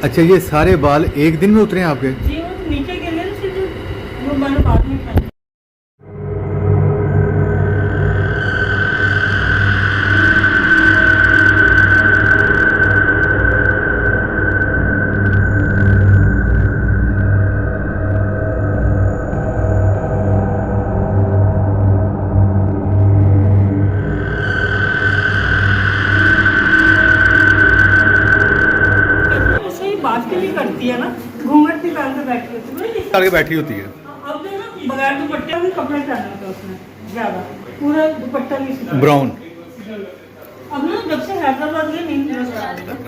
अच्छा, ये सारे बाल एक दिन में उतरे हैं आपके? जी वो तो नीचे गिर गए ना, फिर जो मैंने बाद में खाया। ऐसे ही बात के लिए करती है ना, घूंघट निकाल के बैठी होती है निकाल के बैठी होती है। अब जो ना बगैर दुपट्टे भी कपड़े पहने होते हैं उसमें ज़्यादा, पूरा दुपट्टा नहीं सीखा। ब्राउन। अब ना जब से हैदराबाद गए नहीं नजर आ रही।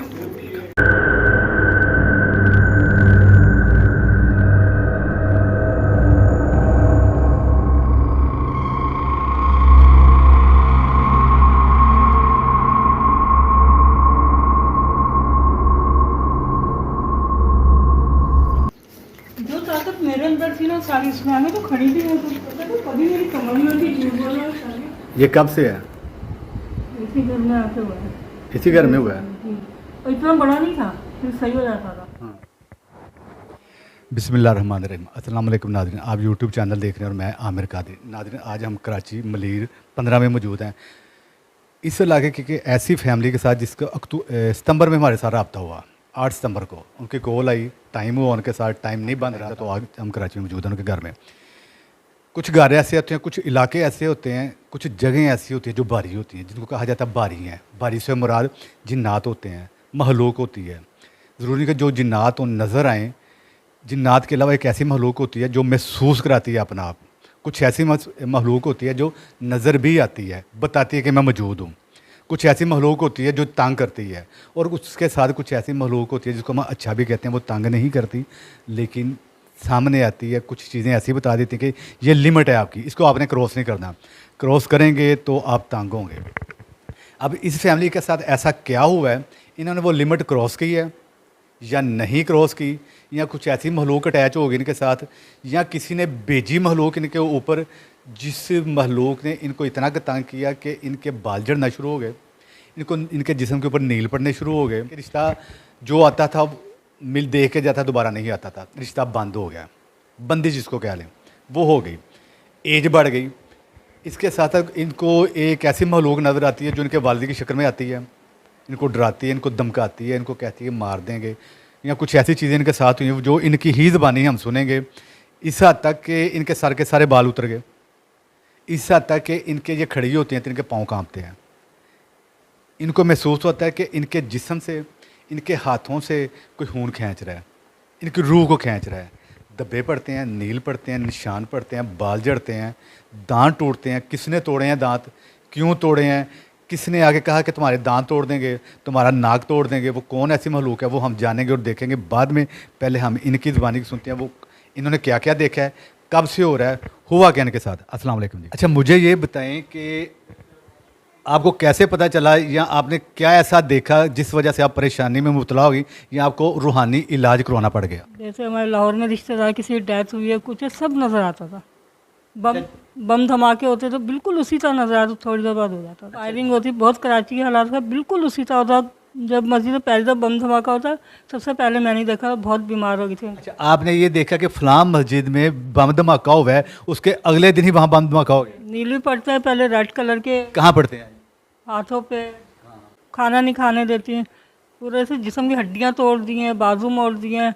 जो ताकत मेरे अंदर थी ना सारी इसमें आने तो खड़ी भी नहीं थी, पता नहीं कभी मेरी कमर में भी झूठ बोला है सारी। ये कब से है? इसी घर में आके हुआ है। इसी घर में हुआ है? जी। और इतना बड़ा नहीं था, फिर सही हो जाता था। बिस्मिल्लाहिर्रहमानिर्रहीम। अस्सलाम वालेकुम नाज़रीन, आप यूट्यूब चैनल देख रहे हैं और मैं आमिर कादिर। नाज़रीन, आज हम कराची मलीर 15 में मौजूद हैं। इस इलाके की ऐसी फैमिली के साथ जिसका सितंबर में हमारे साथ रब्ता हुआ, 8 सितंबर को उनकी कॉल आई, टाइम हुआ उनके साथ, टाइम नहीं बन रहा, तो आज हम कराची में मौजूद हैं उनके घर में। कुछ घर ऐसे होते हैं, कुछ इलाके ऐसे होते हैं, कुछ जगह ऐसी होती हैं जो बारी होती हैं, जिनको कहा जाता है बारी हैं। बारी से मुराद जिन्नात होते हैं, महलूक होती है। ज़रूरी नहीं कि जो जिन्नात नज़र आएँ, जिन्नात के अलावा एक ऐसी महलूक होती है जो महसूस कराती है अपना आप। कुछ ऐसी महलूक होती है जो नज़र भी आती है, बताती है कि मैं मौजूद हूँ। कुछ ऐसी महलूक होती है जो तंग करती है, और उसके साथ कुछ ऐसी महलूक होती है जिसको हम अच्छा भी कहते हैं, वो तंग नहीं करती लेकिन सामने आती है, कुछ चीज़ें ऐसी बता देती हैं कि ये लिमिट है आपकी, इसको आपने क्रॉस नहीं करना, क्रॉस करेंगे तो आप तंग होंगे। अब इस फैमिली के साथ ऐसा क्या हुआ है, इन्होंने वो लिमिट क्रॉस की है या नहीं क्रॉस की, या कुछ ऐसी महलूक अटैच हो गई इनके साथ, या किसी ने भेजी महलूक इनके ऊपर, जिस महलूक ने इनको इतना तंग किया कि इनके बाल झड़ना शुरू हो गए, इनको इनके जिस्म के ऊपर नील पड़ने शुरू हो गए। रिश्ता जो आता था मिल देख के जाता, दोबारा नहीं आता था, रिश्ता बंद हो गया, बंदी जिसको कह लें वो हो गई, एज बढ़ गई। इसके साथ इनको एक ऐसी महलूक नज़र आती है जो इनके वालिद की शक्ल में आती है, इनको डराती है, इनको धमकाती है, इनको कहती है मार देंगे, या कुछ ऐसी चीज़ें इनके साथ हुई हैं जो इनकी ही ज़बानी हम सुनेंगे। इस हद तक कि इनके सर के सारे बाल उतर गए, इस हद तक कि इनके ये खड़ी होती हैं तो इनके पाँव कांपते हैं। इनको महसूस होता है कि इनके जिस्म से, इनके हाथों से कोई खून खींच रहा है, इनकी रूह को खींच रहा है। धब्बे पड़ते हैं, नील पड़ते हैं, निशान पड़ते हैं, बाल झड़ते हैं, दांत टूटते हैं। किसने तोड़े हैं दांत, क्यों तोड़े हैं, किसने आगे कहा कि तुम्हारे दांत तोड़ देंगे, तुम्हारा नाक तोड़ देंगे, वो कौन ऐसी महलूक है वो हम जानेंगे और देखेंगे बाद में। पहले हम इनकी ज़बानी की सुनते हैं, वो इन्होंने क्या क्या देखा है, कब से हो रहा है, हुआ क्या इनके साथ। अस्सलाम वालेकुम जी। अच्छा, मुझे ये बताएं कि आपको कैसे पता चला, या आपने क्या ऐसा देखा जिस वजह से आप परेशानी में मुबतला होगी, या आपको रूहानी इलाज करवाना पड़ गया? जैसे हमारे लाहौर में रिश्तेदार किसी की डेथ हुई है, कुछ है, सब नज़र आता था। बम धमाके होते तो बिल्कुल उसी तरह नज़र आता, थोड़ी देर बाद हो जाता। फायरिंग होती, बहुत कराची के हालात का बिल्कुल उसी तरह होता। जब मस्जिद में पहले जब बम धमाका होता, सबसे पहले मैंने देखा, बहुत बीमार हो गई थी। अच्छा, आपने ये देखा कि फ़लाँ मस्जिद में बम धमाका हुआ है, उसके अगले दिन ही वहाँ बम धमाका हो गया? नीली पड़ते हैं पहले, रेड कलर के, कहाँ पड़ते हैं? हाथों पे, खाना नहीं खाने देती हैं, पूरे से जिस्म की हड्डियाँ तोड़ दी हैं, बाजू मोड़ दिए हैं।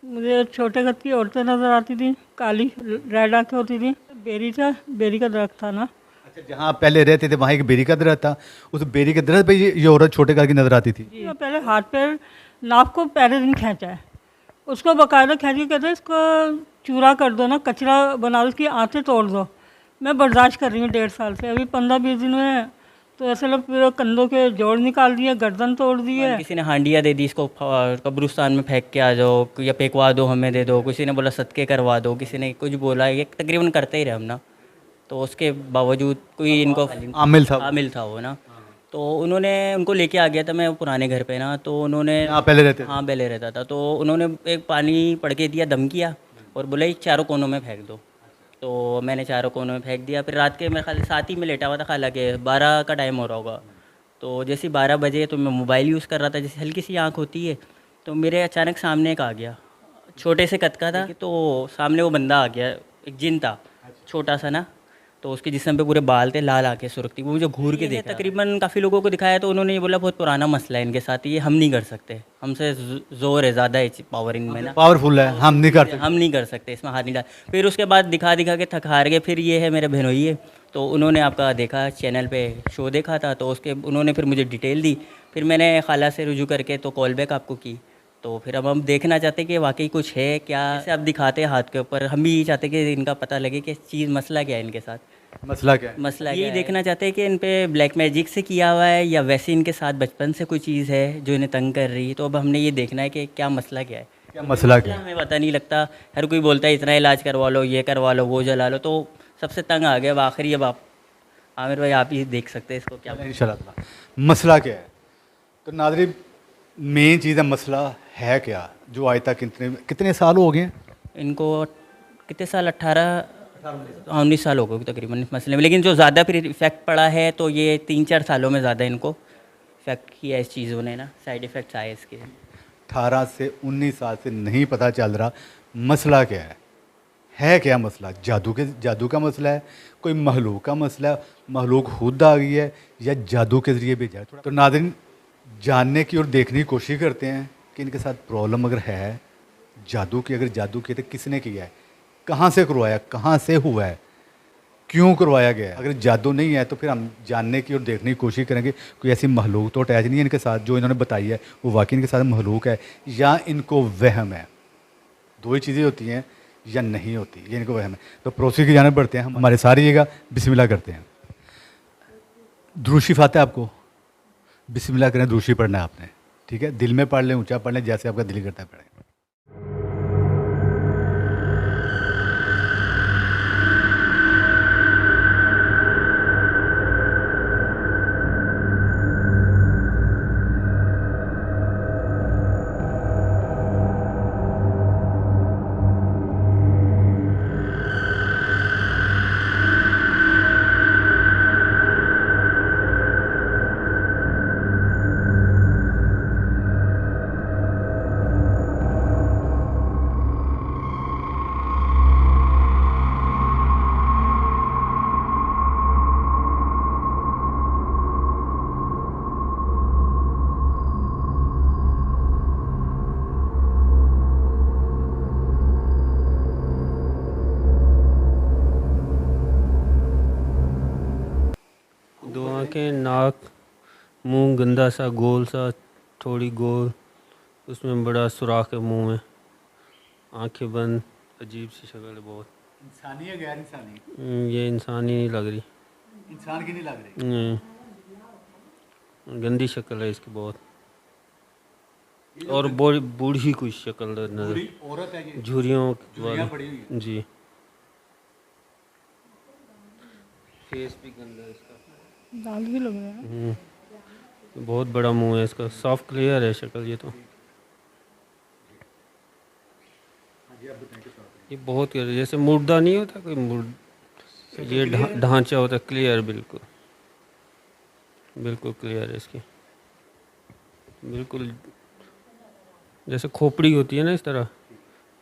मुझे छोटे कद की औरतें नज़र आती थी, काली रेड आँखें होती थी। बेरी था, बेरी का दरख्त था ना। अच्छा, जहाँ आप पहले रहते थे वहाँ एक बेरी का दरख्त था, उस बेरी के दरख्त पे ये औरत छोटे घर की नज़र आती थी? जी, पहले हाथ पैर नाप को पहले दिन खींचा है, उसको बाकायदा खींच के कहते हैं इसको चूरा कर दो ना, कचरा बना दो, उसकी आँतें तोड़ दो। मैं बर्दाश्त कर रही हूँ 1.5 साल से, अभी 15-20 दिन में तो ऐसे लोग फिर कंधों के जोड़ निकाल दिए, गर्दन तोड़ दी है। किसी ने हांडिया दे दी, इसको कब्रिस्तान में फेंक के आ जाओ, या फेंकवा दो, हमें दे दो। किसी ने बोला सदके करवा दो, किसी ने कुछ बोला, ये तकरीबन करते ही रहे हम ना। तो उसके बावजूद कोई इनको आमिल था वो ना, तो उन्होंने उनको लेके आ गया था मैं पुराने घर पे ना, तो उन्होंने पहले रहते? हाँ, पहले रहता था। तो उन्होंने एक पानी पड़ के दिया, दम किया और बोला ये चारों कोनों में फेंक दो। तो मैंने चारों कोनों में फेंक दिया। फिर रात के मैं खाली साथ ही में लेटा हुआ था, खाला के 12 का टाइम हो रहा होगा। तो जैसे 12 बजे तो मैं मोबाइल यूज़ कर रहा था, जैसे हल्की सी आँख होती है, तो मेरे अचानक सामने एक आ गया, छोटे से कद का था, तो सामने वो बंदा आ गया, एक जिन था छोटा सा ना, तो उसके जिस्म पे पूरे बाल थे, लाल आंखें सुर्ख थी, वो मुझे घूर के देखा। तकरीबन काफ़ी लोगों को दिखाया तो उन्होंने ये बोला बहुत पुराना मसला है इनके साथ, ये हम नहीं कर सकते, हमसे ज़ोर है, ज़्यादा है पावर इनमें ना, पावरफुल है, हम नहीं करते। हम नहीं कर सकते, इसमें हाथ नहीं डाल। फिर उसके बाद दिखा दिखा के थक हार गए। फिर ये है मेरे बहनोई है, तो उन्होंने आपका देखा चैनल पे शो देखा था, तो उसके उन्होंने फिर मुझे डिटेल दी। फिर मैंने खाला से रुजू करके तो कॉल बैक आपको की। तो फिर अब हम देखना चाहते कि वाकई कुछ है क्या, जैसे आप दिखाते हैं हाथ के ऊपर, हम भी यही चाहते कि इनका पता लगे कि चीज़ मसला क्या है इनके साथ, मसला क्या है? मसला यही देखना चाहते हैं कि इन पे ब्लैक मैजिक से किया हुआ है या वैसे इनके साथ बचपन से कोई चीज़ है जो इन्हें तंग कर रही है। तो अब हमने ये देखना है कि क्या मसला क्या है, क्या मसला क्या है? हमें पता नहीं लगता। हर कोई बोलता है इतना इलाज करवा लो, ये करवा लो, वो जला लो, तो सबसे तंग आ गया। अब आखिरी अब आप आमिर भाई आप ही देख सकते हैं इसको क्या। इंशाल्लाह। मसला क्या है? तो नाज़रीन, मेन चीज़ है, मसला है क्या जो आज तक कितने साल हो गए हैं? इनको कितने साल, 18-19 साल हो गए तकरीबन इस मसले में, लेकिन जो ज़्यादा फिर इफ़ेक्ट पड़ा है तो ये 3-4 सालों में ज़्यादा इनको इफ़ेक्ट किया इस चीज़ों ने ना, साइड इफ़ेक्ट्स आए इसके। 18 से 19 साल से नहीं पता चल रहा मसला क्या है क्या मसला? जादू का मसला है, कोई महलूक का मसला है, महलूक खुद आ गई है या जादू के ज़रिए भेजा है? तो नाज़रीन, जानने की और देखने की कोशिश करते हैं कि इनके साथ प्रॉब्लम अगर है जादू की, अगर जादू की तो किसने किया है, कहाँ से करवाया, कहाँ से हुआ है, क्यों करवाया गया है? अगर जादू नहीं है तो फिर हम जानने की और देखने की कोशिश करेंगे कोई ऐसी महलूक तो अटैच नहीं है इनके साथ जो इन्होंने बताई है वो वाकई इनके साथ महलूक है या इनको वहम है। दो ही चीज़ें होती हैं, या नहीं होती, ये इनको वहम है। तो पड़ोसी की जानिब बढ़ते हैं, हमारे सारे जगह बिस्मिल्लाह करते हैं। द्रूशी फाते आपको बिस्मिल्लाह करें, द्रूशी पढ़ना है आपने, ठीक है? दिल में पढ़ लें, ऊंचा पढ़ लें, जैसे आपका दिल करता है पढ़ें। दो आँखें, नाक, मुंह गंदा सा, गोल सा, थोड़ी गोल, उसमें बड़ा सुराख है मुंह में, आंखें बंद, अजीब सी शक्ल है बहुत। इंसानी है गैर इंसानी? ये इंसानी नहीं लग रही। इंसान की नहीं लग रही? गंदी शक्ल है इसकी बहुत, और बूढ़ी कुछ शक्ल नजर, औरत है ये? झुर्रियों झुर्रियाँ पड़ी हुई हैं। जी। फेस भी गंदा है इसका। दांत भी लग रहे हैं। बहुत बड़ा मुंह है इसका, साफ क्लियर है शक्ल ये तो। ये बहुत क्लियर, जैसे मुर्दा नहीं होता कोई ये ढांचा होता है, क्लियर, बिल्कुल बिल्कुल क्लियर है इसकी, बिल्कुल जैसे खोपड़ी होती है ना, इस तरह,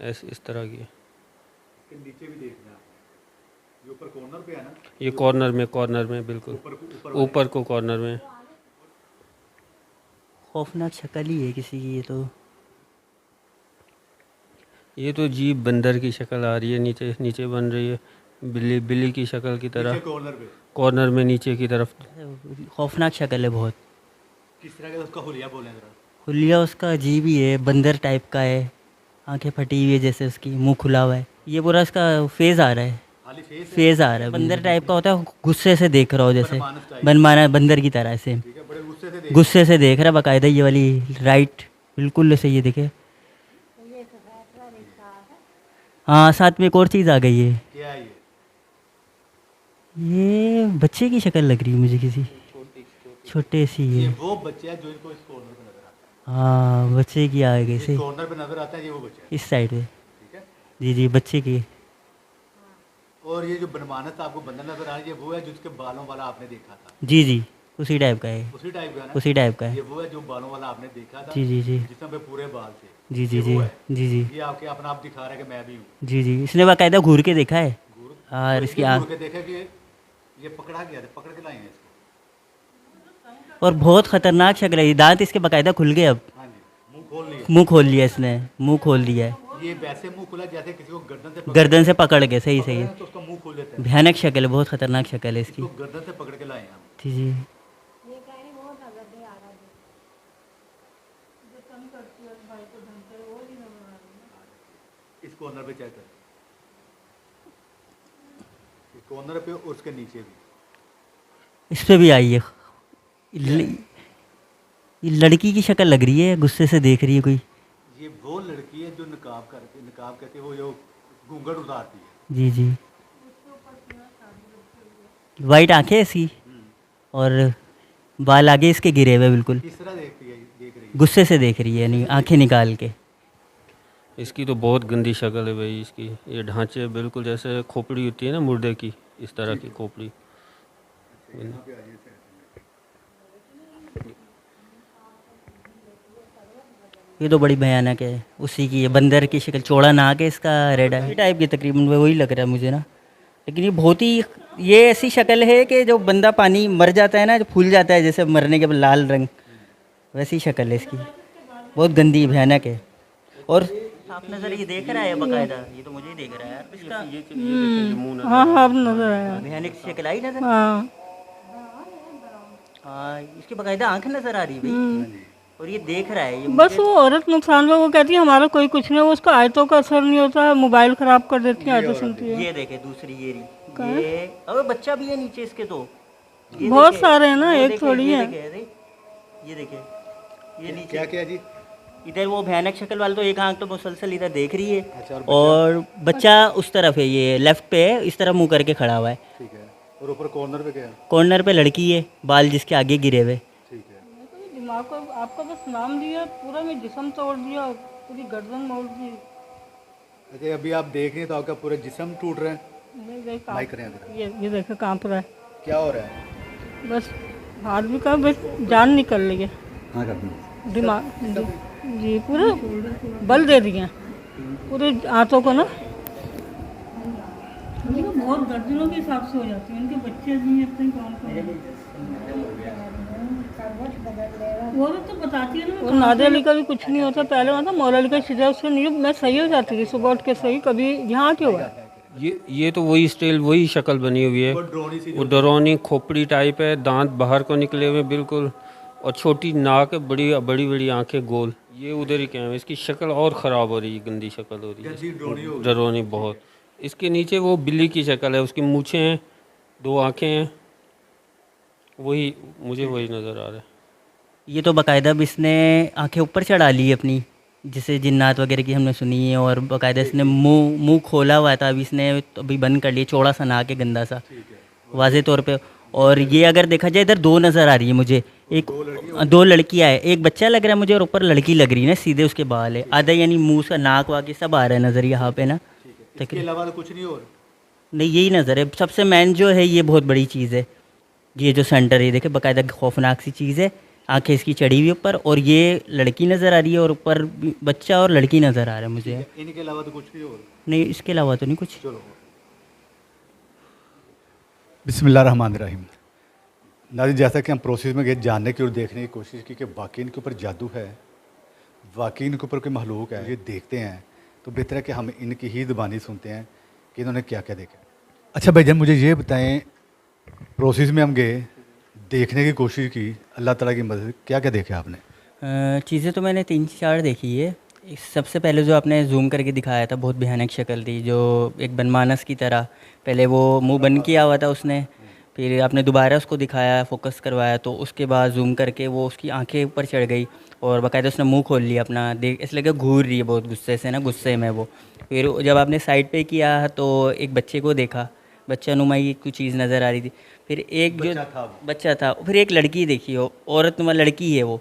ऐसे इस तरह की है। नीचे भी देखना, ये ऊपर कॉर्नर पे है ना? ये कॉर्नर में बिल्कुल ऊपर को कॉर्नर में। खौफनाक शक्ल ही है किसी की ये तो जीप बंदर की शक्ल आ रही है, नीचे बन रही है, बिल्ली की शक्ल की तरह, कॉर्नर में नीचे की तरफ। खौफनाक शक्ल है बहुत। किस तरह का उसका हुलिया बोलें जरा? हुलिया उसका अजीब ही है, बंदर टाइप का है, आंखें फटी हुई है जैसे उसकी, मुंह खुला हुआ है, ये पूरा इसका फेज आ रहा है, फेज आ रहा है, बंदर टाइप का होता है, गुस्से से देख रहा हो, जैसे बनमाना बंदर की तरह से गुस्से से देख रहा है बाकायदा। ये वाली राइट बिल्कुल ऐसे, ये देखे, हाँ साथ में एक और चीज़ आ गई है, क्या है ये बच्चे की शक्ल लग रही है मुझे, किसी छोटे सी ये है। वो बच्चे हैं जो इनको इस कॉर्नर पे नजर आता हाँ बच्चे की आ गई है, से इस कॉर्नर पे नजर आता है, ये वो बच्चे हैं, इस साइड पे। ठीक है? जी बच्चे की। और ये जो बनमानत आपको बंदर नजर आ रही है वो है जिसके बालों वाला आपने देखा था, जी उसी टाइप का है, उसी टाइप का है ना? उसी टाइप का ये है। वो है जो बालों वाला आपने देखा था, जी जी जी जिसमें पे पूरे बाल थे। जी जी ये जी वो है। जी जी ये आपके अपना आप दिखा रहा है कि मैं भी हूँ। जी जी, इसने बाकायदा घूर के देखा है। घूर और तो इसकी इसलिए आँख घूर के देखा कि ये पकड़ा गया था, पकड़ के लाए हैं इसको। और बहुत ख़तरनाक शक्ल है, ये दांत इसके बाकायदा खुल गए अब। हाँ जी, मुंह खोल लिया। मुंह खोल लिया इसने, मुंह खोल लिया है, ये वैसे मुंह खुला जैसे किसी को गर्दन से पकड़ गर्दन से पकड़ के। सही सही के है, ना तो उसका मुंह खोल देता है। भयानक शक्ल है, बहुत ख़तरनाक शक्ल है इसकी। इसको गर्दन से पकड़ के लाए हैं हम। जी जी इस कॉर्नर पे चेक कर, इस कॉर्नर पे और उसके नीचे भी। इस पे भी आई है। ये लड़की की शक्ल लग रही है, गुस्से से देख रही है कोई। ये वो लड़की है जो निकाब करके वो जो घूंघट उतारती है। जी जी, वाइट आंखें ऐसी और बाल आगे इसके गिरे हुए बिल्कुल, किस तरह देखती है, देख रही है। गुस्से से देख रही है, नहीं आंखें निकाल के। इसकी तो बहुत गंदी शक्ल है भाई इसकी। ये ढांचे बिल्कुल जैसे खोपड़ी होती है ना मुर्दे की, इस तरह की खोपड़ी। ये तो बड़ी भयानक है, उसी की है, बंदर की शक्ल, चौड़ा नाक है इसका, रेड है टाइप की तकरीबन, वही लग रहा है मुझे ना। लेकिन ये बहुत ही, ये ऐसी शक्ल है कि जो बंदा पानी मर जाता है ना, जो फूल जाता है जैसे मरने के बाद लाल रंग, वैसी शक्ल है इसकी, बहुत गंदी भयानक है। और साफ नजर ये देख रहा है बाकायदा, ये तो मुझे ही देख रहा है यार इसका। हाँ हाँ अब नजर आया। भयानक सी शक्ल आई नजर। हाँ हाँ, इसकी बाकायदा आंख नजर आ रही है भाई, और ये देख रहा है ये बस वो औरत नुकसान में, वो कहती है हमारा कोई कुछ नहीं, वो उसका आयतों का असर नहीं होता है, मोबाइल खराब कर देती है, आयतें सुनती है। ये देखे दूसरी ये अबे बच्चा भी है नीचे इसके तो, ये बहुत देखे, सारे हैं ना, ये एक देखे, थोड़ी ये है। देखे, अरे, ये देखे, ये नीचे क्या क्या जी? इधर वो भयानक शक्ल वाला तो एक आंख तो मुसलसल इधर देख रही है, अच्छा, और बच्चा उस तरफ है, ये लेफ्ट पे है, इस तरफ मुंह करके खड़ा हुआ है। ठीक है। और ऊपर कॉर्नर पे क्या है? कॉर्नर पे लड़की है, बाल जिसके आगे गिरे हुए। ठीक है। दिमाग को आपका बस नाम दिया, पूरा में जिस्म तोड़ दिया, पूरी गर्दन मोड़ दी। अच्छा, अभी आप देख रहे हैं तो आपका पूरा जिस्म टूट रहा है। माइक करें अगर। ये देखो कांप रहा है, क्या हो रहा है? बस हाथ भी का बस जान निकल रही है, हाँ कर दूँ। दिमाग जी पूरा बल दे दिए पूरे हाथों को ना। बहुत दर्जनों के हिसाब से हो जाती है, उनके बच्चे भी अपने काम कर। वो तो बताती है ना, नादिया अली का भी कुछ नहीं होता, पहले वहाँ था मौला अली का शिजा, उससे नहीं मैं सही हो जाती थी, सुबह उठ के सही, कभी यहाँ क्यों हुआ? ये तो वही स्टाइल, वही शक्ल बनी हुई है। वो डरोनी खोपड़ी टाइप है, दांत बाहर को निकले हुए बिल्कुल, और छोटी नाक है, बड़ी बड़ी बड़ी आंखें गोल। ये उधर ही क्या है, इसकी शक्ल और ख़राब हो रही है, गंदी शक्ल हो रही है, डरोनी बहुत। इसके नीचे वो बिल्ली की शक्ल है, उसकी मूछें हैं, दो आंखें हैं, वही मुझे वही नज़र आ रहा है। ये तो बाकायदा अब इसने आंखें ऊपर चढ़ा ली है अपनी, जिसे जिन्नात वगैरह की हमने सुनी है, और बाकायदा इसने मुंह खोला हुआ था, अभी इसने अभी बंद कर लिया, चौड़ा सा नाक है, गंदा सा वाज़े तौर पे। और ये अगर देखा जाए इधर दो नज़र आ रही है मुझे, एक दो लड़कियाँ है, एक बच्चा लग रहा है मुझे, और ऊपर लड़की लग रही है ना, सीधे उसके बाल है आधा, यानी मुंह से नाक वाके सब आ रहा है नज़र यहाँ पे ना। इसके अलावा तो कुछ नहीं हो रहा। नहीं यही नज़र है सबसे मेन जो है, ये बहुत बड़ी चीज़ है, ये जो सेंटर है देखे बाकायदा खौफनाक सी चीज़ है, आंखें इसकी चढ़ी हुई ऊपर, और ये लड़की नज़र आ रही है, और ऊपर बच्चा और लड़की नज़र आ रहा है मुझे। इनके अलावा तो कुछ नहीं हो रहा। नहीं इसके अलावा तो नहीं कुछ। चलो। बिस्मिल्लाहिर्रहमानिर्रहीम। नाज़रीन, जैसा कि हम प्रोसेस में गए जानने की और देखने की कोशिश की कि वाकई इनके ऊपर जादू है, वाकई इनके ऊपर कोई महलूक है, ये देखते हैं तो बेहतर है कि हम इनकी ही ज़बानी सुनते हैं कि इन्होंने क्या क्या देखा। अच्छा भाईजान, मुझे ये बताएं, प्रोसेस में हम गए, देखने की कोशिश की, अल्लाह ताला की मदद, क्या क्या देखा आपने? चीज़ें तो मैंने 3-4 देखी है। सबसे पहले जो आपने जूम करके दिखाया था, बहुत भयानक शक्ल थी, जो एक बनमानस की तरह, पहले वो मुंह बंद किया हुआ था उसने, फिर आपने दोबारा उसको दिखाया, फोकस करवाया, तो उसके बाद जूम करके वो उसकी आंखें ऊपर चढ़ गई, और बाकायदा उसने मुंह खोल लिया अपना, देख इसलिए कि घूर रही है बहुत गुस्से से ना, गुस्से में वो। फिर जब आपने साइड पे किया तो एक बच्चे को देखा, बच्चा नुमाई कुछ चीज़ नज़र आ रही थी, फिर एक जो बच्चा था, फिर एक लड़की देखी, हो औरत नुमा लड़की है वो,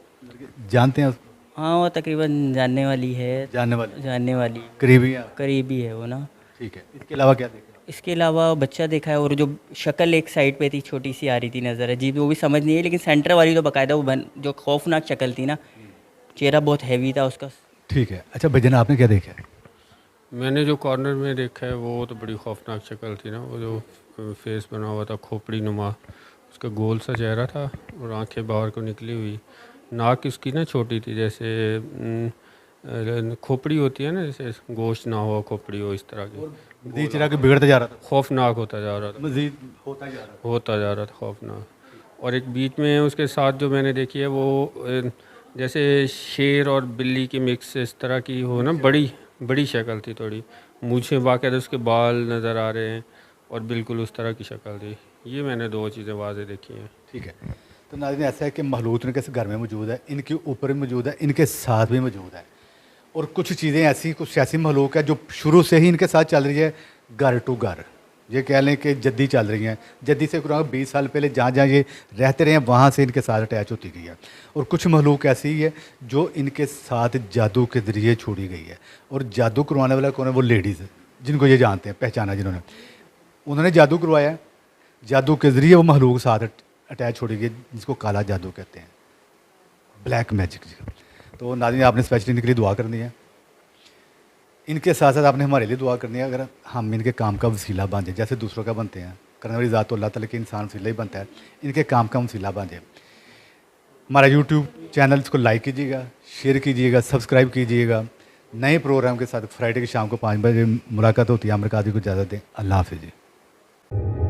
जानते हैं उसको? हाँ वो तकरीबन जानने वाली है, जानने वाले जानने वाली करीबी हैं आप? करीबी है वो ना। ठीक है। इसके अलावा क्या देखा? इसके अलावा बच्चा देखा है, और जो शक्ल एक साइड पे थी छोटी सी आ रही थी नज़र अजीब, वो भी समझ नहीं है, लेकिन सेंटर वाली तो बाकायदा वो जो खौफनाक शक्ल थी ना, चेहरा बहुत हैवी था उसका। ठीक है। अच्छा भजन आपने क्या देखा है? मैंने जो कॉर्नर में देखा है वो तो बड़ी खौफनाक शक्ल थी ना, वो जो फेस बना हुआ था खोपड़ी नुमा, उसका गोल सा चेहरा था और आंखें बाहर को निकली हुई, नाक उसकी ना छोटी थी, जैसे खोपड़ी होती है ना, जैसे गोश्त ना हो खोपड़ी हो, इस तरह की। मजीद चिराग बिगड़ता जा रहा था, खौफनाक होता जा रहा था, मजीद होता जा रहा होता जा रहा था खौफनाक। और एक बीच में उसके साथ जो मैंने देखी है वो जैसे शेर और बिल्ली की मिक्स इस तरह की हो ना, बड़ी बड़ी शक्ल थी थोड़ी, मुझे बाकायदा उसके बाल नज़र आ रहे हैं और बिल्कुल उस तरह की शक्ल थी। ये मैंने दो चीज़ें वाज़े देखी हैं। ठीक है। तो नाज़रीन ऐसा है कि महलूत इनके घर में मौजूद है, इनके ऊपर भी मौजूद है, इनके साथ भी मौजूद है, और कुछ चीज़ें ऐसी, कुछ ऐसी महलूक है जो शुरू से ही इनके साथ चल रही है, घर टू घर, ये कह लें कि जद्दी चल रही हैं। जद्दी से कुरान 20 साल पहले जहाँ जहाँ ये रहते रहे हैं वहाँ से इनके साथ अटैच होती गई है। और कुछ महलूक ऐसी ही है जो इनके साथ जादू के ज़रिए छोड़ी गई है, और जादू करवाने वाला कौन है? वो लेडीज़ जिनको ये जानते हैं, पहचाना जिन्होंने, उन्होंने जादू करवाया, जादू के ज़रिए वो महलूक साथ अटैच छोड़ी गई, जिसको काला जादू कहते हैं, ब्लैक मैजिक। तो नाज़रीन आपने स्पेशली इनके लिए दुआ करनी है, इनके साथ साथ आपने हमारे लिए दुआ करनी है, अगर हम इनके काम का वसीला बन जाए, जैसे दूसरों का बनते हैं, करने वाली ज़ात तो अल्लाह ताला के इंसान वसीला ही बनता है, इनके काम का वसीला बन जाए। हमारा यूट्यूब चैनल को लाइक कीजिएगा, शेयर कीजिएगा, सब्सक्राइब कीजिएगा। नए प्रोग्राम के साथ फ्राइडे की शाम को 5 बजे मुलाकात होती है। आमिर कादरी को इजाज़त दें। अल्लाह हाफ़िज़ जी।